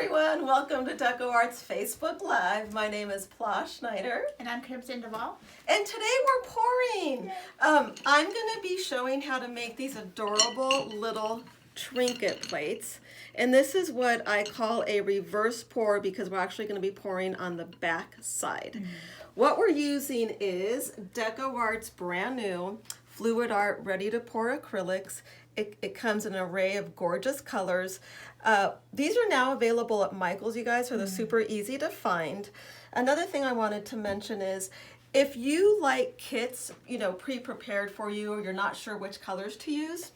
everyone, welcome to DecoArt's Facebook Live. My name is Plosh Schneider. And I'm Crimson Duvall. And today we're pouring. I'm going to be showing how to make these adorable little trinket plates. And this is what I call a reverse pour because we're actually going to be pouring on the back side. What we're using is DecoArt's brand new Fluid Art Ready-to-Pour Acrylics. It comes in an array of gorgeous colors. These are now available at Michael's, you guys, so they're super easy to find. Another thing I wanted to mention is if you like kits, pre-prepared for you, or you're not sure which colors to use,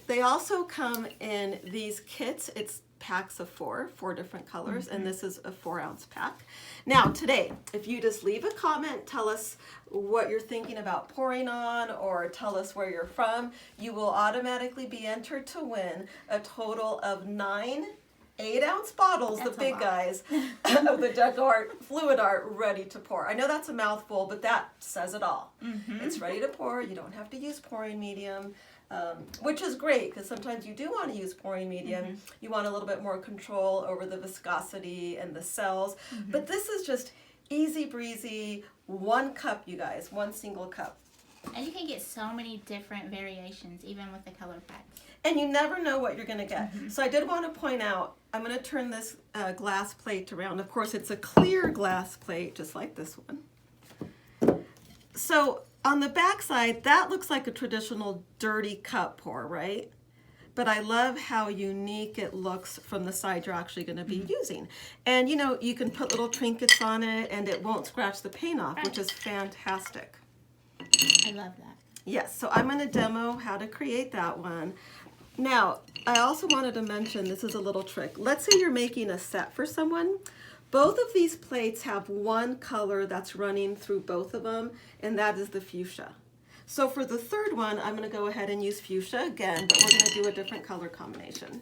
they also come in these kits. It's packs of four different colors, and this is a 4-ounce pack. Now today, if you just leave a comment, tell us what you're thinking about pouring on, or tell us where you're from, you will automatically be entered to win a total of 9 8-ounce bottles, the big guys, of the DecoArt Fluid Art Ready to Pour. I know that's a mouthful, but that says it all. It's ready to pour. You don't have to use pouring medium. Which is great because sometimes you do want to use pouring medium. You want a little bit more control over the viscosity and the cells. But this is just easy breezy, 1 cup, you guys, 1 single cup. And you can get so many different variations, even with the color packs. And you never know what you're going to get. So I did want to point out, I'm going to turn this glass plate around. Of course, it's a clear glass plate, just like this one. So on the back side, that looks like a traditional dirty cup pour, right? But I love how unique it looks from the side you're actually going to be using. And you can put little trinkets on it and it won't scratch the paint off, which is fantastic. I love that. Yes, so I'm going to demo how to create that one. Now, I also wanted to mention, this is a little trick. Let's say you're making a set for someone. Both of these plates have one color that's running through both of them, and that is the fuchsia. So for the third one, I'm going to go ahead and use fuchsia again, but we're going to do a different color combination.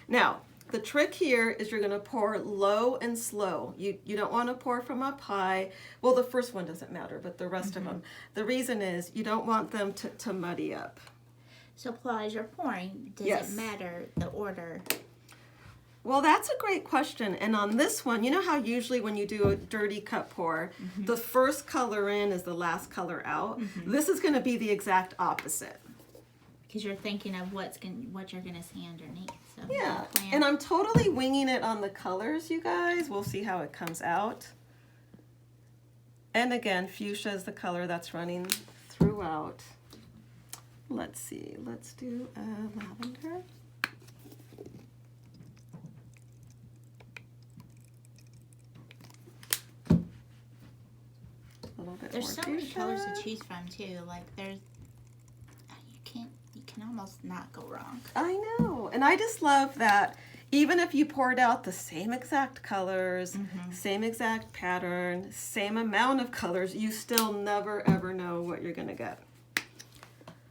Now, the trick here is you're going to pour low and slow. You don't want to pour from up high. Well, the first one doesn't matter, but the rest of them. The reason is you don't want them to muddy up. So, Paul, as you're pouring, does it matter the order? Well, that's a great question. And on this one, you know how usually when you do a dirty cup pour, the first color in is the last color out? This is going to be the exact opposite. Because you're thinking of what you're going to see underneath. So yeah, and I'm totally winging it on the colors, you guys. We'll see how it comes out. And again, fuchsia is the color that's running throughout. Let's see, let's do lavender. There's so many colors to choose from too. Like you can almost not go wrong. I know, and I just love that even if you poured out the same exact colors, same exact pattern, same amount of colors, you still never ever know what you're gonna get.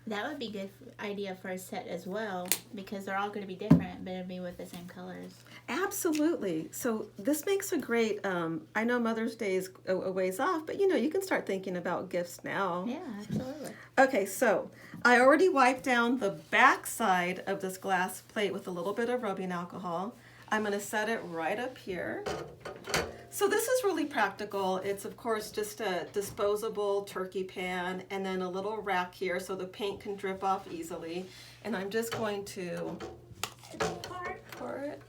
That would be a good idea for a set as well, because they're all going to be different, but it'll be with the same colors. Absolutely. So this makes a great, I know Mother's Day is a ways off, but you can start thinking about gifts now. Yeah, absolutely. Okay, so I already wiped down the back side of this glass plate with a little bit of rubbing alcohol. I'm going to set it right up here. So this is really practical. It's of course just a disposable turkey pan and then a little rack here so the paint can drip off easily. And I'm just going to pour it,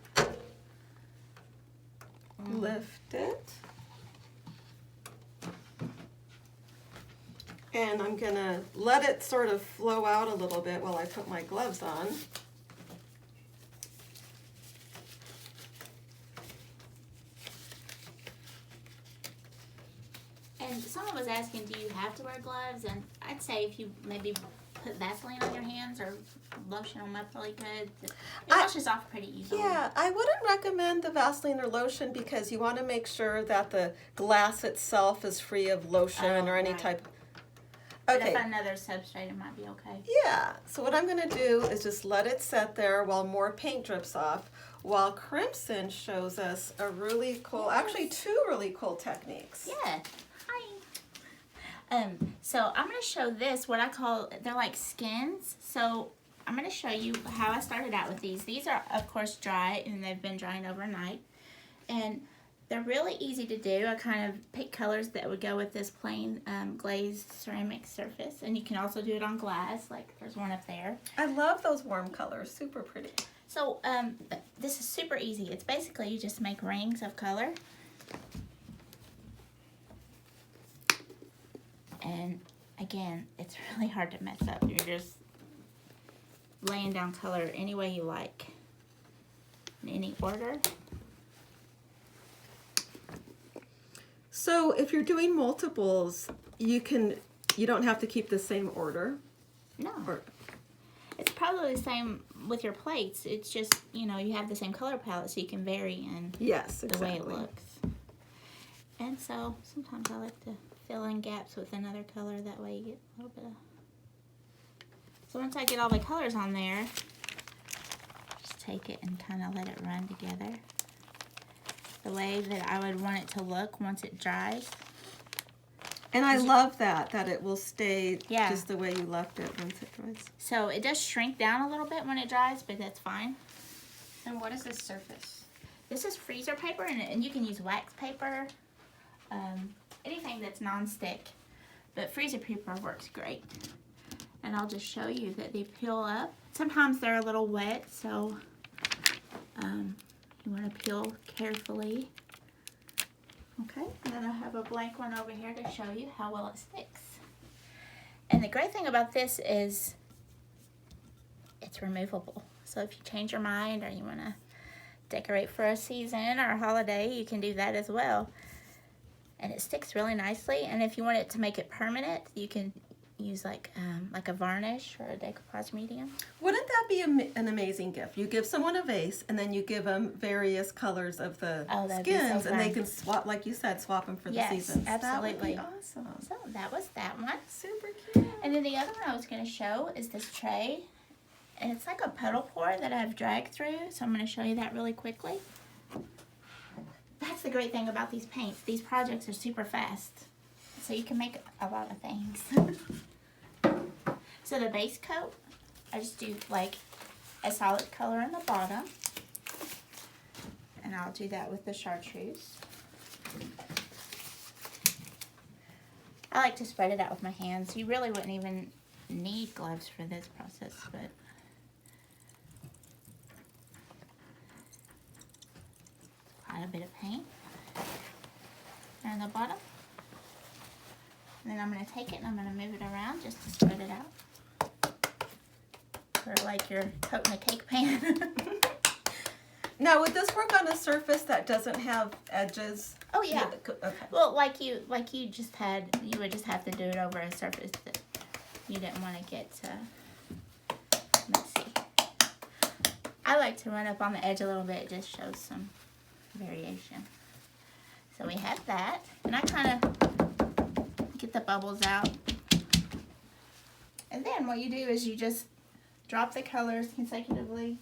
lift it, and I'm gonna let it sort of flow out a little bit while I put my gloves on. And someone was asking, do you have to wear gloves? And I'd say if you maybe put Vaseline on your hands or lotion them up really good, it washes off pretty easily. Yeah, I wouldn't recommend the Vaseline or lotion because you want to make sure that the glass itself is free of lotion or any type. Okay. But if another substrate, it might be okay. Yeah, so what I'm going to do is just let it set there while more paint drips off, while Crimson shows us a really cool, actually 2 really cool techniques. Yeah. So I'm going to show this, what I call, they're like skins. So I'm going to show you how I started out with these. These are, of course, dry, and they've been drying overnight. And they're really easy to do. I kind of pick colors that would go with this plain glazed ceramic surface. And you can also do it on glass, like there's one up there. I love those warm colors, super pretty. So this is super easy. It's basically you just make rings of color. And again, it's really hard to mess up. You're just laying down color any way you like, in any order. So if you're doing multiples, you don't have to keep the same order. No. Or, It's probably the same with your plates. It's just, you know, you have the same color palette so you can vary in yes, the exactly. way it looks. And so sometimes I like to fill in gaps with another color. That way you get a little bit of... So once I get all the colors on there, just take it and kind of let it run together the way that I would want it to look once it dries. And I love that it will stay Yeah. just the way you left it once it dries. So it does shrink down a little bit when it dries, but that's fine. And what is this surface? This is freezer paper, and you can use wax paper, anything that's non-stick, but freezer paper works great. And I'll just show you that they peel up. Sometimes they're a little wet, so you want to peel carefully. Okay, and then I have a blank one over here to show you how well it sticks. And the great thing about this is it's removable. So if you change your mind or you want to decorate for a season or a holiday, you can do that as well. And it sticks really nicely. And if you want it to make it permanent, you can use like a varnish or a DecoArt medium. Wouldn't that be an amazing gift? You give someone a vase, and then you give them various colors of the that'd be so skins, and they fun. can swap, like you said, swap them for the Yes, seasons. absolutely. That would be awesome. So that was that one. Super cute. And then the other one I was going to show is this tray. And it's like a puddle pour that I've dragged through. So I'm going to show you that really quickly. That's the great thing about these paints. These projects are super fast. So you can make a lot of things. So the base coat, I just do like a solid color in the bottom. And I'll do that with the chartreuse. I like to spread it out with my hands. You really wouldn't even need gloves for this process, but quite a bit of paint there in the bottom. And then I'm going to take it and I'm going to move it around just to spread it out. Sort of like you're coating a cake pan. Now, would this work on a surface that doesn't have edges? Oh yeah. Okay. Well, like you just had, you would just have to do it over a surface that you didn't want to get messy. I like to run up on the edge a little bit. It just shows some variation. So we have that, and I kind of get the bubbles out. And then what you do is you just drop the colors consecutively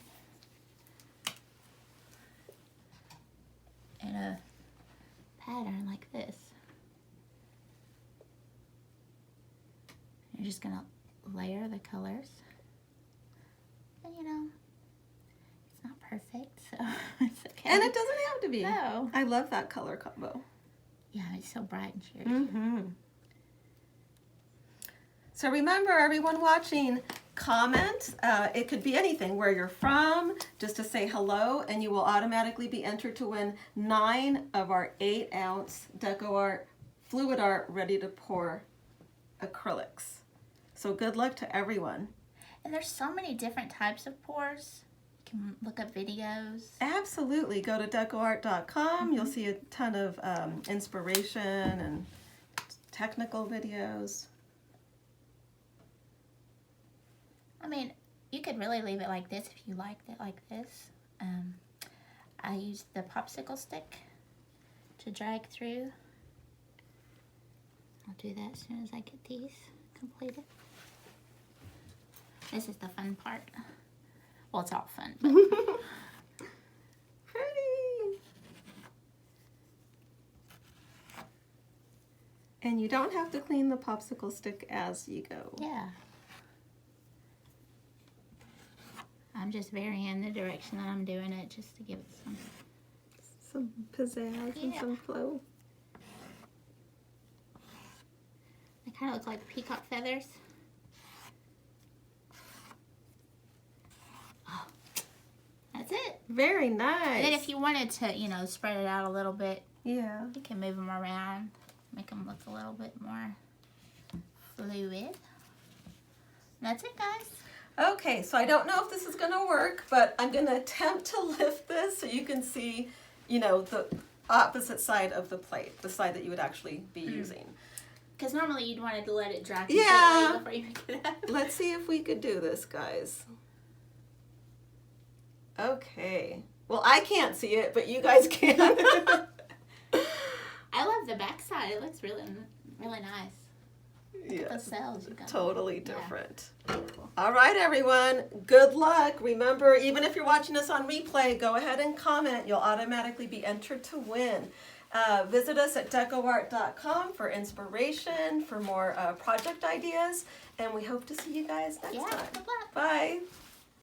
in a pattern like this. You're just gonna layer the colors. And you know, it's not perfect, so it's okay. And it doesn't have to be. No. I love that color combo. Yeah, it's so bright and cheery. Mm-hmm. So remember, everyone watching, comment. It could be anything, where you're from, just to say hello, and you will automatically be entered to win 9 of our 8-ounce DecoArt Fluid Art Ready-to-Pour Acrylics. So good luck to everyone. And there's so many different types of pours. You can look up videos. Absolutely. Go to DecoArt.com. You'll see a ton of inspiration and technical videos. I mean, you could really leave it like this if you liked it like this. I used the popsicle stick to drag through. I'll do that as soon as I get these completed. This is the fun part. Well, it's all fun. But Pretty. And you don't have to clean the popsicle stick as you go. yeah. just varying the direction that I'm doing it just to give it Some pizzazz and Yeah. some flow. They kind of look like peacock feathers. Oh, that's it. Very nice. And then if you wanted to, you know, spread it out a little bit, Yeah. you can move them around, make them look a little bit more fluid. That's it, guys. Okay, so I don't know if this is going to work, but I'm going to attempt to lift this so you can see, you know, the opposite side of the plate, the side that you would actually be using. Because normally you'd want to let it dry Yeah. before you pick it up. Let's see if we could do this, guys. Okay. Well, I can't see it, but you guys can. I love the back side. It looks really, really nice. The Yes. cells you got. Totally Yeah. different. Very cool. All right, everyone. Good luck. Remember, even if you're watching us on replay, go ahead and comment. You'll automatically be entered to win. Visit us at DecoArt.com for inspiration, for more project ideas, and we hope to see you guys next Yeah, time. good luck. Bye.